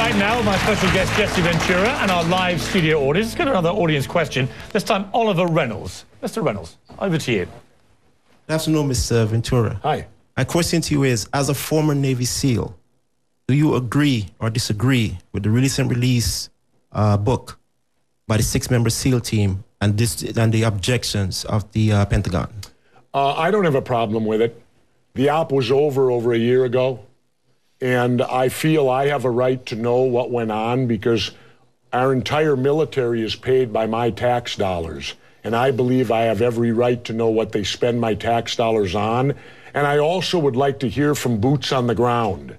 back now with my special guest, Jessie Ventura, and our live studio audience. Let's get another audience question. This time, Oliver Reynolds. Mr. Reynolds, over to you. Good afternoon, Mr. Ventura. Hi. My question to you is, as a former Navy SEAL, do you agree or disagree with the recent release book by the 6-member SEAL team and the objections of the Pentagon? I don't have a problem with it. The op was over a year ago, and I feel I have a right to know what went on because our entire military is paid by my tax dollars, and I believe I have every right to know what they spend my tax dollars on. And I also would like to hear from boots on the ground.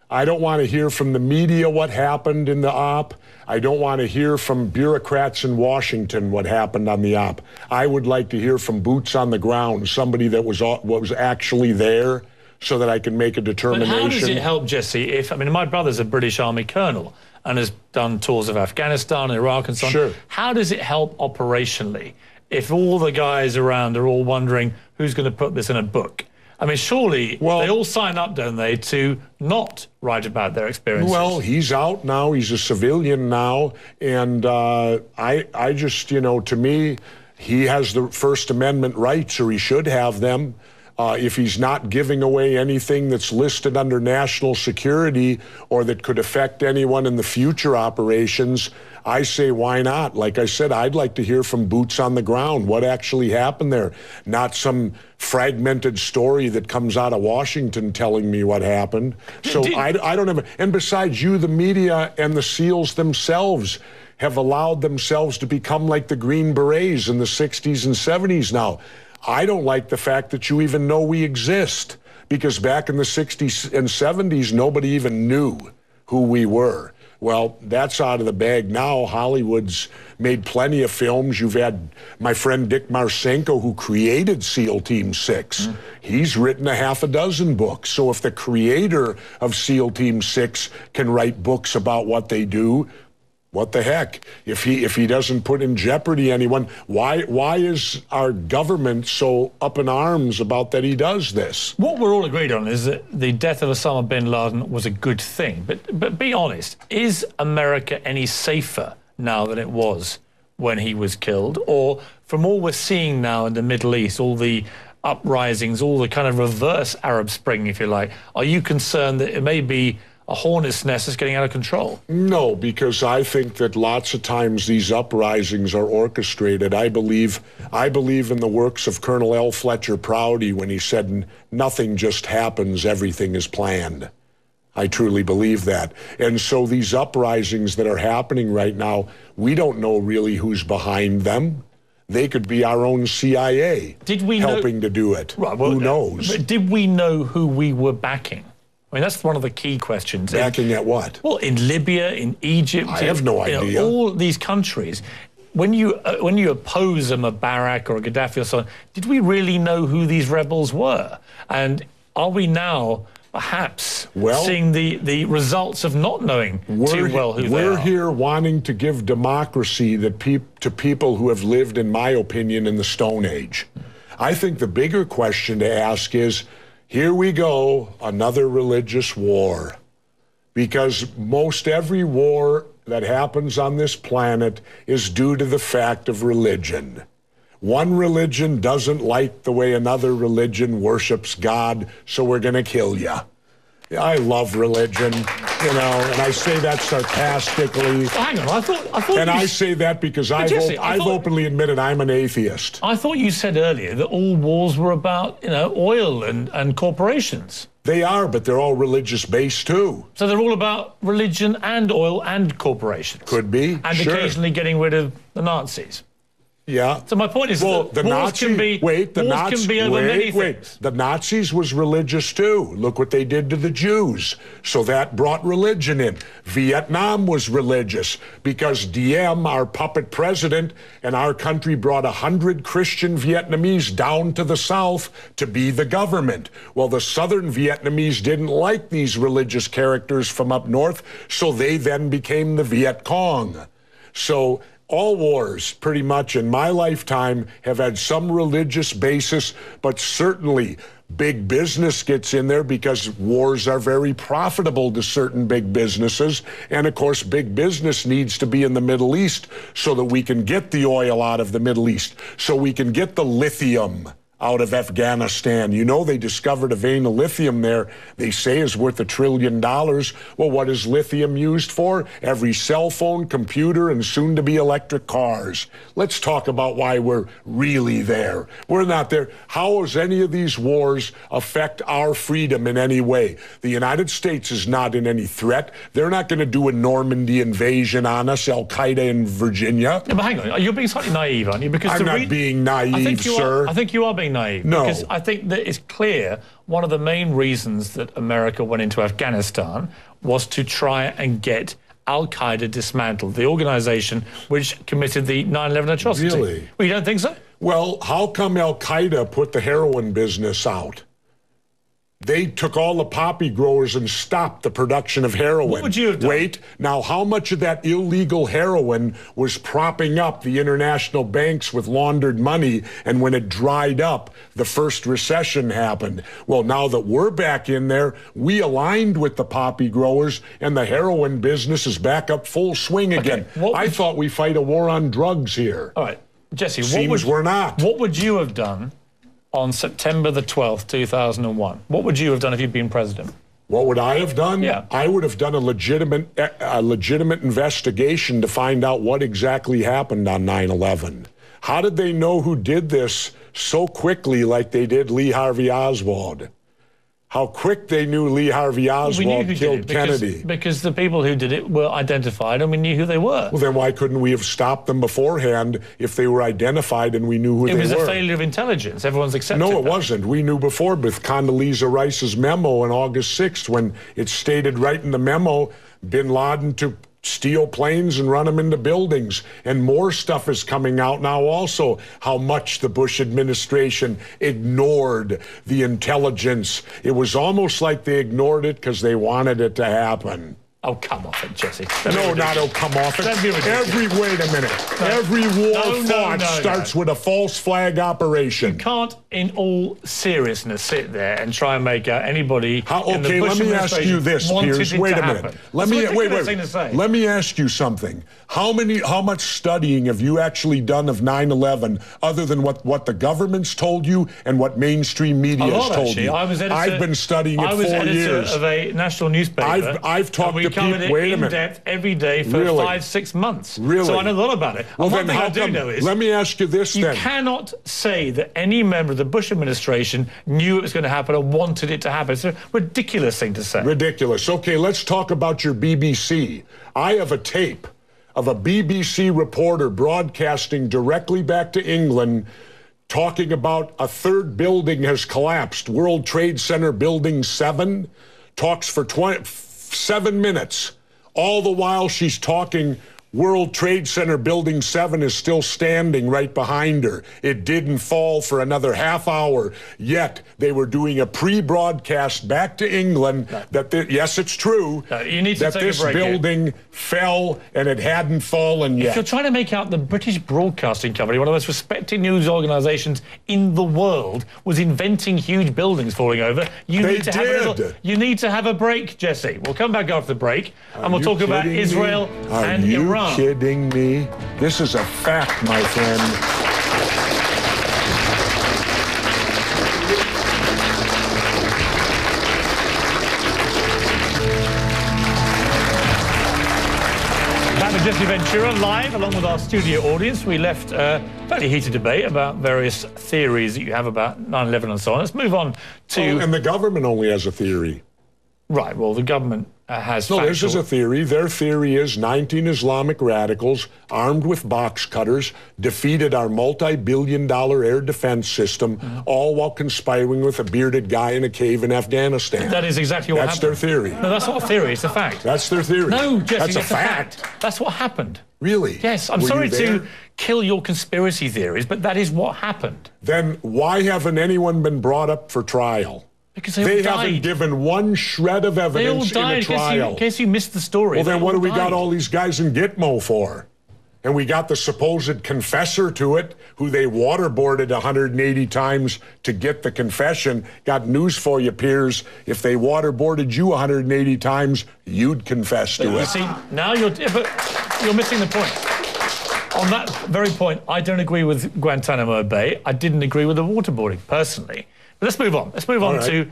I don't want to hear from the media what happened in the op. I don't want to hear from bureaucrats in Washington what happened on the op. I would like to hear from boots on the ground, somebody that was actually there, so that I can make a determination. But how does it help, Jesse, if, I mean, my brother's a British Army colonel and has done tours of Afghanistan, Iraq and so on. Sure. How does it help operationally if all the guys around are all wondering who's going to put this in a book? I mean, surely they all sign up, don't they, to not write about their experiences? Well, he's out now. He's a civilian now. And I just, you know, to me, he has the First Amendment rights, or he should have them. If he's not giving away anything that's listed under national security or that could affect anyone in the future operations, I say, why not? Like I said, I'd like to hear from boots on the ground what actually happened there, not some fragmented story that comes out of Washington telling me what happened. So I don't have, and besides, you, the media, and the SEALs themselves have allowed themselves to become like the Green Berets in the 60s and 70s now. I don't like the fact that you even know we exist, because back in the 60s and 70s, nobody even knew who we were. Well, that's out of the bag now. Hollywood's made plenty of films. You've had my friend Dick Marcinko, who created SEAL Team 6. He's written a half a dozen books. So if the creator of SEAL Team 6 can write books about what they do, what the heck? If he doesn't put in jeopardy anyone, why is our government so up in arms about that he does this? What we're all agreed on is that the death of Osama bin Laden was a good thing. But be honest, is America any safer now than it was when he was killed? Or from all we're seeing now in the Middle East, all the uprisings, all the kind of reverse Arab Spring, if you like, are you concerned that it may be a hornet's nest is getting out of control? No, because I think that lots of times these uprisings are orchestrated. I believe in the works of Colonel L. Fletcher Prouty when he said, nothing just happens, everything is planned. I truly believe that. And so these uprisings that are happening right now, we don't know really who's behind them. They could be our own CIA helping to do it. Right, well, who knows? But did we know who we were backing? I mean, that's one of the key questions. Backing at what? Well, in Libya, in Egypt. I have no idea. All these countries. When you oppose a Mubarak or a Gaddafi or so on, did we really know who these rebels were? And are we now perhaps seeing the results of not knowing too well who they are? We're here wanting to give democracy to people who have lived, in my opinion, in the Stone Age. I think the bigger question to ask is, here we go, another religious war. Because most every war that happens on this planet is due to the fact of religion. One religion doesn't like the way another religion worships God, so we're going to kill you. I love religion, you know, and I say that sarcastically. Hang on, I thought and I say that because I've openly admitted I'm an atheist. I thought you said earlier that all wars were about, you know, oil and corporations. They are, but they're all religious-based, too. So they're all about religion and oil and corporations? Could be, and occasionally getting rid of the Nazis. Yeah. So my point is, that the Nazis can be over many things. The Nazis was religious too. Look what they did to the Jews. So that brought religion in. Vietnam was religious because Diem, our puppet president, and our country brought 100 Christian Vietnamese down to the south to be the government. Well, the southern Vietnamese didn't like these religious characters from up north, so they then became the Viet Cong. So All wars, pretty much, in my lifetime have had some religious basis, but certainly big business gets in there because wars are very profitable to certain big businesses. And, of course, big business needs to be in the Middle East so that we can get the oil out of the Middle East, so we can get the lithium out of Afghanistan. You know, they discovered a vein of lithium there they say is worth $1 trillion. Well, what is lithium used for? Every cell phone, computer, and soon to be electric cars. Let's talk about why we're really there. We're not there. How does any of these wars affect our freedom in any way? The United States is not in any threat. They're not going to do a Normandy invasion on us, Al-Qaeda in Virginia. Yeah, but hang on, you're being slightly naive, aren't you? Because I'm not being naive, sir. I think you are being naive. No. Because I think that it's clear one of the main reasons that America went into Afghanistan was to try and get Al-Qaeda dismantled, the organization which committed the 9/11 atrocity. Really? Well, you don't think so? Well, how come Al-Qaeda put the heroin business out? They took all the poppy growers and stopped the production of heroin. What would you have done? Wait, now how much of that illegal heroin was propping up the international banks with laundered money, and when it dried up, the first recession happened? Well, now that we're back in there, we aligned with the poppy growers, and the heroin business is back up full swing again. I thought we fight a war on drugs here. All right, Jesse, we're not. What would you have done on September the 12th, 2001? What would you have done if you'd been president? What would I have done? Yeah. I would have done a legitimate investigation to find out what exactly happened on 9/11. How did they know who did this so quickly like they did Lee Harvey Oswald? How quick they knew Lee Harvey Oswald killed Kennedy. Because the people who did it were identified and we knew who they were. Well, then why couldn't we have stopped them beforehand if they were identified and we knew who they were? It was a failure of intelligence. Everyone's accepted No, it that. wasn't. We knew before with Condoleezza Rice's memo on August 6th when it stated right in the memo, bin Laden to steal planes and run them into buildings. And more stuff is coming out now also, how much the Bush administration ignored the intelligence. It was almost like they ignored it because they wanted it to happen. Oh, come off it, Jesse. No, not oh, come off it. Wait a minute. No. Every war fought starts with a false flag operation. You can't, in all seriousness, sit there and try and make out anybody in the Bush let me ask you this, Piers. Wait a minute. Let me ask you something. How much studying have you actually done of 9/11 other than what the government's told you and what mainstream media has told you? I've been studying it 4 years. I was editor of a national newspaper. I've talked to covered it in depth every day for 5-6 months. Really? So I know a lot about it. Well, and one thing I do know is, let me ask you this then. You cannot say that any member of the Bush administration knew it was going to happen or wanted it to happen. It's a ridiculous thing to say. Ridiculous. Okay, let's talk about your BBC. I have a tape of a BBC reporter broadcasting directly back to England talking about a third building has collapsed. World Trade Center Building 7 talks for 7 minutes. All the while she's talking, World Trade Center Building 7 is still standing right behind her. It didn't fall for another half hour. Yet they were doing a pre-broadcast back to England that, yes, it's true, you need to that this building fell and it hadn't fallen yet. If you're trying to make out the British Broadcasting Company, one of the most respected news organisations in the world, was inventing huge buildings falling over, you need to have a break, Jesse. We'll come back after the break and we'll talk about Israel and Iran. Are you kidding me? This is a fact, my friend. Back to Jessie Ventura live along with our studio audience. We left a fairly heated debate about various theories that you have about 9/11 and so on. Let's move on to... and the government only has a theory. Right, well, the government has No, this is a theory. Their theory is 19 Islamic radicals armed with box cutters defeated our multi-billion-dollar air defense system, all while conspiring with a bearded guy in a cave in Afghanistan. That is exactly what happened. That's their theory. No, that's not a theory, it's a fact. That's their theory. No, Jesse, that's it's a fact. That's what happened. Really? Yes, I'm sorry to kill your conspiracy theories, but that is what happened. Then why haven't anyone been brought up for trial? Because they haven't given one shred of evidence in a trial. In case you missed the story. Well, then what do we got all these guys in Gitmo for? And we got the supposed confessor to it, who they waterboarded 180 times to get the confession. Got news for you, Piers. If they waterboarded you 180 times, you'd confess to it. See, now you're missing the point. On that very point, I don't agree with Guantanamo Bay. I didn't agree with the waterboarding, personally. But let's move on. Let's move on to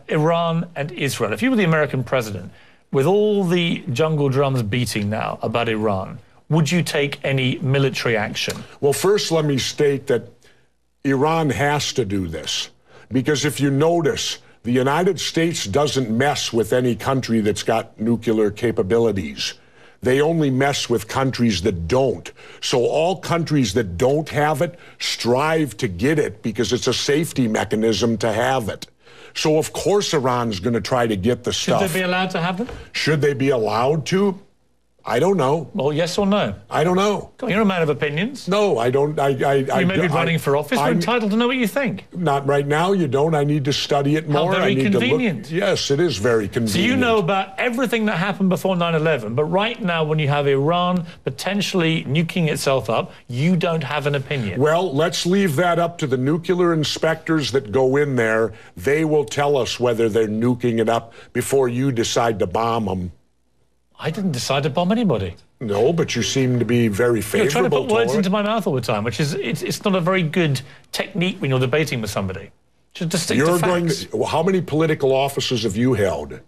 Iran and Israel. If you were the American president, with all the jungle drums beating now about Iran, would you take any military action? Well, first, let me state that Iran has to do this. Because if you notice, the United States doesn't mess with any country that's got nuclear capabilities. They only mess with countries that don't. So all countries that don't have it strive to get it because it's a safety mechanism to have it. So of course Iran's going to try to get the stuff. Should they be allowed to have it? Should they be allowed to? I don't know. Well, yes or no? I don't know. You're a man of opinions. No, I don't. You may be running for office. You're entitled to know what you think. Not right now. You don't. I need to study it more. How very convenient. Yes, it is very convenient. So you know about everything that happened before 9/11, but right now, when you have Iran potentially nuking itself up, you don't have an opinion. Well, let's leave that up to the nuclear inspectors that go in there. They will tell us whether they're nuking it up before you decide to bomb them. I didn't decide to bomb anybody. No, but you seem to be very favorable. You're trying to put words into my mouth all the time, which is it's not a very good technique when you're debating with somebody. Just stick to facts. How many political offices have you held?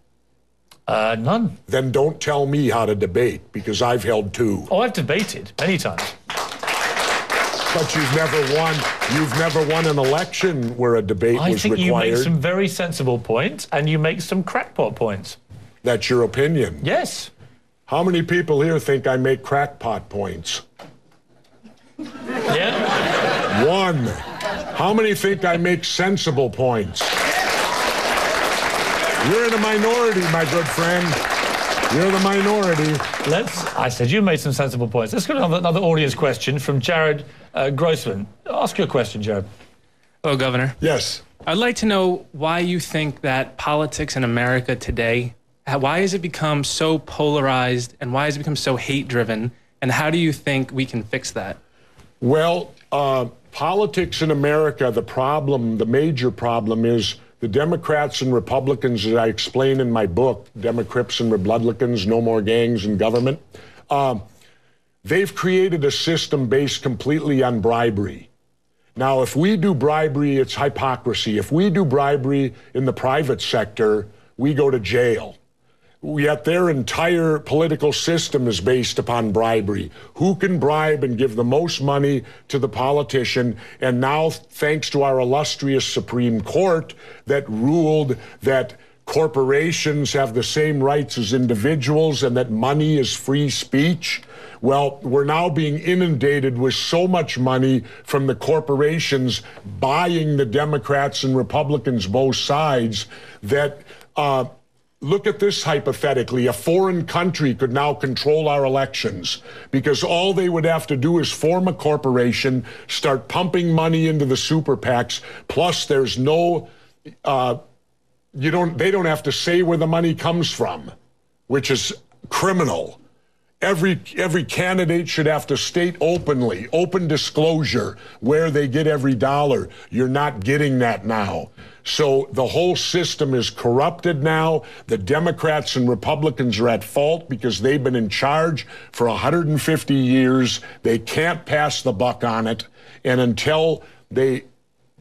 None. Then don't tell me how to debate, because I've held 2. Oh, I've debated many times. But you've never won an election where a debate was required. I think you make some very sensible points, and you make some crackpot points. That's your opinion? Yes. How many people here think I make crackpot points? Yeah. 1. How many think I make sensible points? You're in a minority, my good friend. You're the minority. I said you made some sensible points. Let's go to another audience question from Jared Grossman. Ask your question, Jared. Hello, Governor. Yes. I'd like to know why you think that politics in America today, why has it become so polarized, and why has it become so hate-driven, and how do you think we can fix that? Well, politics in America, the major problem is the Democrats and Republicans, as I explain in my book, Democrats and Republicans, No More Gangs in Government, they've created a system based completely on bribery. Now, if we do bribery, it's hypocrisy. If we do bribery in the private sector, we go to jail. Yet their entire political system is based upon bribery. Who can bribe and give the most money to the politician? And now, thanks to our illustrious Supreme Court that ruled that corporations have the same rights as individuals and that money is free speech, well, we're now being inundated with so much money from the corporations buying the Democrats and Republicans, both sides, that look at this hypothetically. A foreign country could now control our elections because all they would have to do is form a corporation, start pumping money into the super PACs, plus there's no, they don't have to say where the money comes from, which is criminal. Every candidate should have to state openly, open disclosure, where they get every dollar. You're not getting that now. So the whole system is corrupted now. The Democrats and Republicans are at fault because they've been in charge for 150 years. They can't pass the buck on it. And until they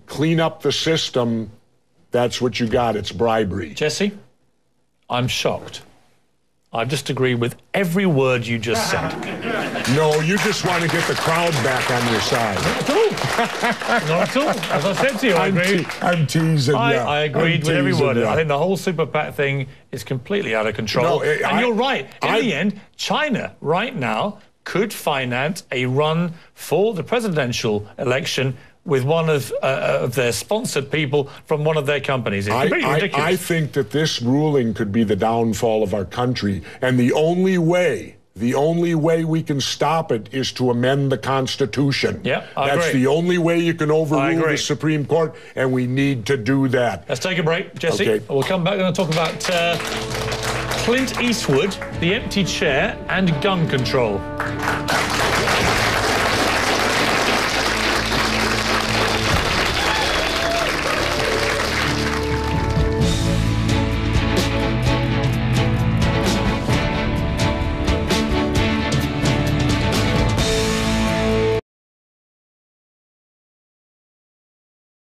clean up the system, that's what you got. It's bribery. Jesse, I'm shocked. I just agree with every word you just said. No, you just want to get the crowd back on your side. Not at all. Not at all. As I said to you, I agree. I'm teasing you. I agreed with every word. I think the whole super PAC thing is completely out of control. No, and you're right. In the end, China right now could finance a run for the presidential election with one of their sponsored people from one of their companies. It's completely ridiculous. I think that this ruling could be the downfall of our country. And the only way we can stop it is to amend the Constitution. Yeah, That's the only way you can overrule the Supreme Court, and we need to do that. Let's take a break, Jesse. Okay. We'll come back and talk about Clint Eastwood, the empty chair, and gun control.